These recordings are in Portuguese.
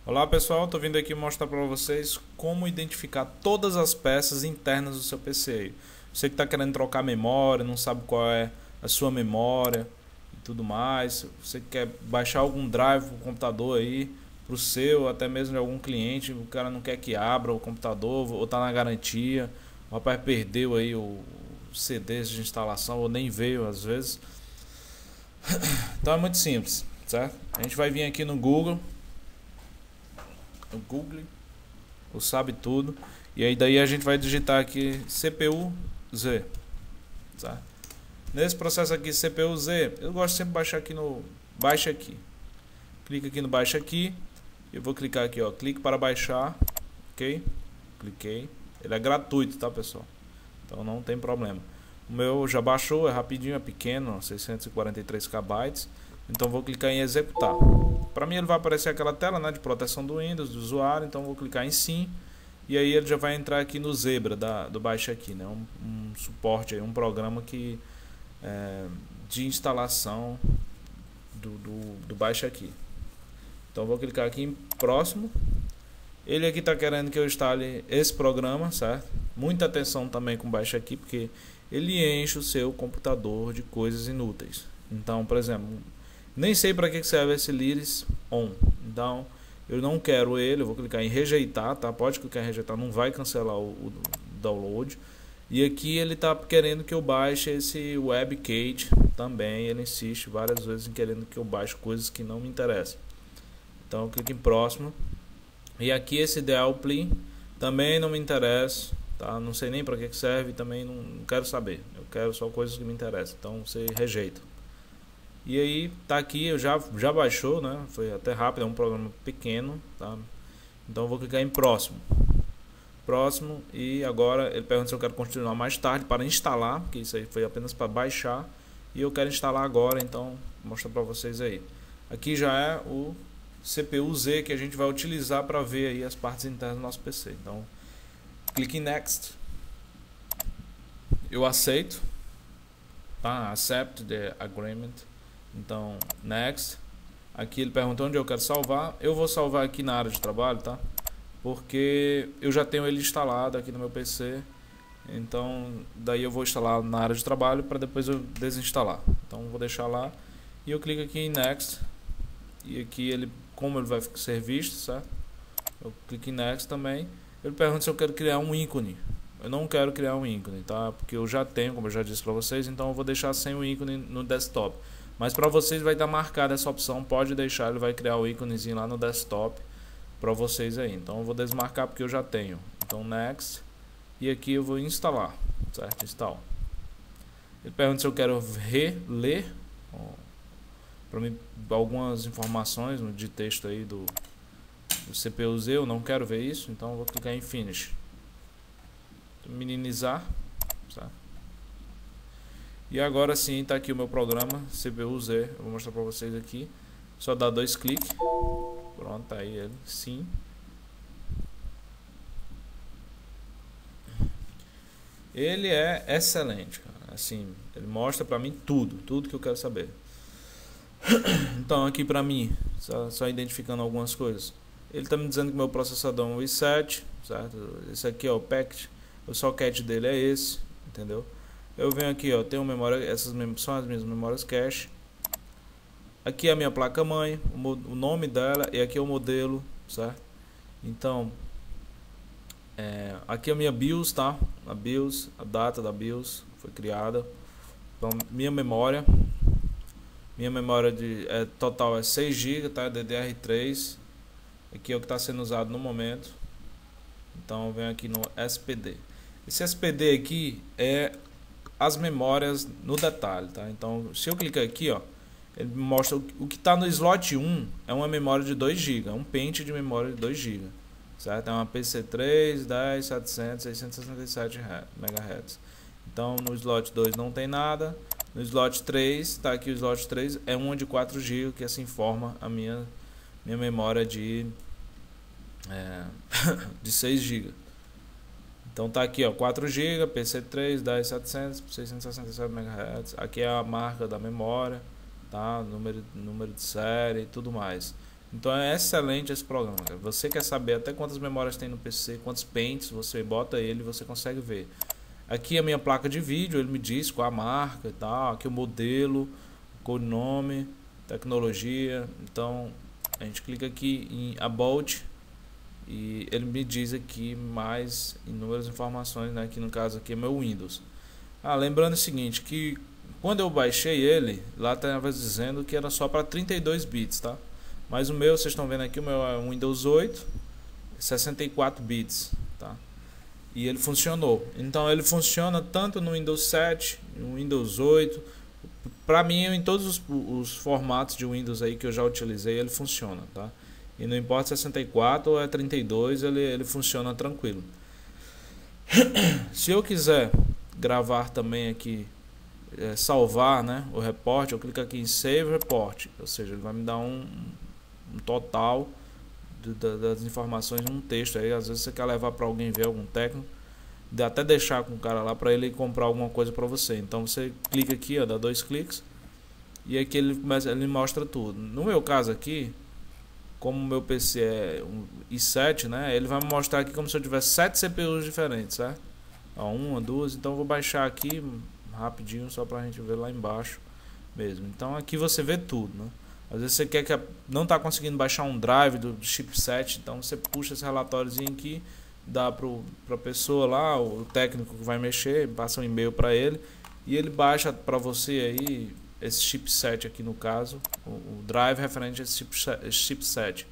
Olá pessoal, estou vindo aqui mostrar para vocês como identificar todas as peças internas do seu PC aí. Você que está querendo trocar memória, não sabe qual é a sua memória e tudo mais. Você que quer baixar algum drive para o computador aí, para o seu, até mesmo de algum cliente, o cara não quer que abra o computador ou está na garantia. O rapaz perdeu aí o CDs de instalação ou nem veio às vezes. Então é muito simples, certo? A gente vai vir aqui no Google. O Google, o sabe tudo, e aí daí a gente vai digitar aqui CPU Z, tá? Nesse processo aqui CPU Z, eu gosto sempre de baixar aqui no baixa aqui. Clica aqui no baixa aqui, eu vou clicar aqui, ó, clique para baixar, ok? Cliquei, ele é gratuito, tá pessoal? Então não tem problema. O meu já baixou, é rapidinho, é pequeno, 643 KB. Então vou clicar em executar. Para mim ele vai aparecer aquela tela, né, de proteção do Windows, do usuário. Então vou clicar em sim. E aí ele já vai entrar aqui no Zebra do Baixa Aqui, né, um suporte, aí, um programa que de instalação do Baixa Aqui. Então vou clicar aqui em próximo. Ele aqui está querendo que eu instale esse programa, certo? Muita atenção também com o Baixa Aqui, porque ele enche o seu computador de coisas inúteis. Então, por exemplo, nem sei para que serve esse Lyris On. Então, eu não quero ele. Eu vou clicar em rejeitar, tá? Pode clicar em rejeitar, não vai cancelar o download. E aqui ele está querendo que eu baixe esse WebKit também. Ele insiste várias vezes em querendo que eu baixe coisas que não me interessam. Então, eu clico em próximo. E aqui esse DLP também não me interessa, tá? Não sei nem para que serve, também não quero saber. Eu quero só coisas que me interessam. Então, você rejeita. E aí tá aqui, eu já baixou, né? Foi até rápido, é um programa pequeno, tá? Então eu vou clicar em próximo. Próximo, e agora ele pergunta se eu quero continuar mais tarde para instalar, porque isso aí foi apenas para baixar, e eu quero instalar agora, então vou mostrar para vocês aí. Aqui já é o CPU Z que a gente vai utilizar para ver aí as partes internas do nosso PC. Então, clique em Next. Eu aceito, tá? Accept the agreement. Então, next. Aqui ele perguntou onde eu quero salvar. Eu vou salvar aqui na área de trabalho, tá? Porque eu já tenho ele instalado aqui no meu PC. Então, daí eu vou instalar na área de trabalho para depois eu desinstalar. Então, vou deixar lá. E eu clico aqui em next. E aqui ele, como ele vai ser visto, certo? Eu clico em next também. Ele pergunta se eu quero criar um ícone. Eu não quero criar um ícone, tá? Porque eu já tenho, como eu já disse para vocês. Então, eu vou deixar sem o ícone no desktop. Mas para vocês vai estar marcada essa opção, pode deixar, ele vai criar o íconezinho lá no desktop para vocês aí. Então eu vou desmarcar porque eu já tenho. Então next, e aqui eu vou instalar, certo? Install. Ele pergunta se eu quero reler para mim algumas informações de texto aí do CPU Z, eu não quero ver isso, então eu vou clicar em finish. Minimizar, certo? E agora sim, está aqui o meu programa CPU Z. Eu vou mostrar para vocês aqui. Só dá 2 cliques. Pronto, tá aí ele. Sim. Ele é excelente, cara. Assim, ele mostra para mim tudo que eu quero saber. Então aqui para mim, só identificando algumas coisas. Ele está me dizendo que meu processador é um i7, certo? Esse aqui é o packet. O socket dele é esse, entendeu? Eu venho aqui, ó, tenho memória, essas são as minhas memórias cache. Aqui é a minha placa mãe, o nome dela, e aqui é o modelo, certo? Então, aqui é a minha BIOS, tá? A BIOS, a data da BIOS foi criada. Então, minha memória total é 6 GB, tá? DDR3. Aqui é o que está sendo usado no momento. Então, eu venho aqui no SPD. Esse SPD aqui é as memórias no detalhe, tá? Então, se eu clicar aqui, ó, ele mostra o que está no slot 1 é uma memória de 2 GB, é um pente de memória de 2 GB, certo? É uma PC3 10700 667 MHz. Então, no slot 2 não tem nada. No slot 3, está aqui o slot 3 é uma de 4 GB, que assim forma a minha memória de 6 GB. Então tá aqui, ó, 4 GB, PC3, 10700, 667 MHz. Aqui é a marca da memória, tá? Número de série e tudo mais. Então é excelente esse programa, cara. Você quer saber até quantas memórias tem no PC, quantos pentes, você bota ele e você consegue ver. Aqui a minha placa de vídeo, ele me diz qual a marca e tal, aqui o modelo, codinome, tecnologia. Então a gente clica aqui em About e ele me diz aqui mais inúmeras informações, né? Que no caso aqui é meu Windows. Lembrando o seguinte, que quando eu baixei ele, lá estava dizendo que era só para 32 bits, tá? Mas o meu, vocês estão vendo aqui, o meu é um Windows 8, 64 bits, tá? E ele funcionou. Então ele funciona tanto no Windows 7, no Windows 8. Para mim, em todos os formatos de Windows aí que eu já utilizei, ele funciona, tá? E não importa 64 ou é 32, ele funciona tranquilo. Se eu quiser gravar também aqui, salvar, né, o report, eu clico aqui em Save Report, ou seja, ele vai me dar um total das informações num texto. Aí às vezes você quer levar para alguém ver, algum técnico, até deixar com o cara lá para ele comprar alguma coisa para você. Então você clica aqui, ó, dá 2 cliques e aqui ele mostra tudo. No meu caso aqui, como o meu PC é um i7, né, ele vai me mostrar aqui como se eu tivesse 7 CPUs diferentes, certo? Ó, 1, 2, então eu vou baixar aqui rapidinho só pra gente ver lá embaixo mesmo. Então aqui você vê tudo, né? Às vezes você quer que não está conseguindo baixar um drive do chipset, então você puxa esse relatóriozinho aqui, dá para a pessoa lá, o técnico que vai mexer, passa um e-mail para ele e ele baixa para você aí esse chipset aqui no caso, o drive referente a esse chipset.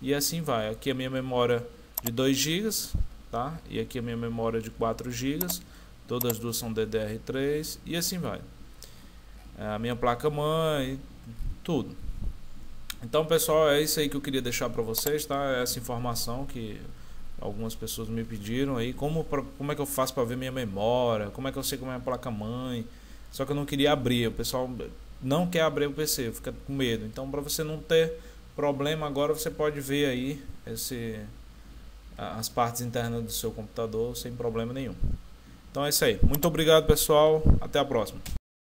E assim vai. Aqui a minha memória de 2 GB, tá? E aqui a minha memória de 4 GB. Todas as duas são DDR3 e assim vai. A minha placa-mãe, tudo. Então, pessoal, é isso aí que eu queria deixar para vocês, tá? Essa informação que algumas pessoas me pediram aí, como é que eu faço para ver minha memória, como é que eu sei como é a placa-mãe. Só que eu não queria abrir, o pessoal não quer abrir o PC, fica com medo. Então, para você não ter problema agora, você pode ver aí as partes internas do seu computador sem problema nenhum. Então é isso aí. Muito obrigado, pessoal. Até a próxima.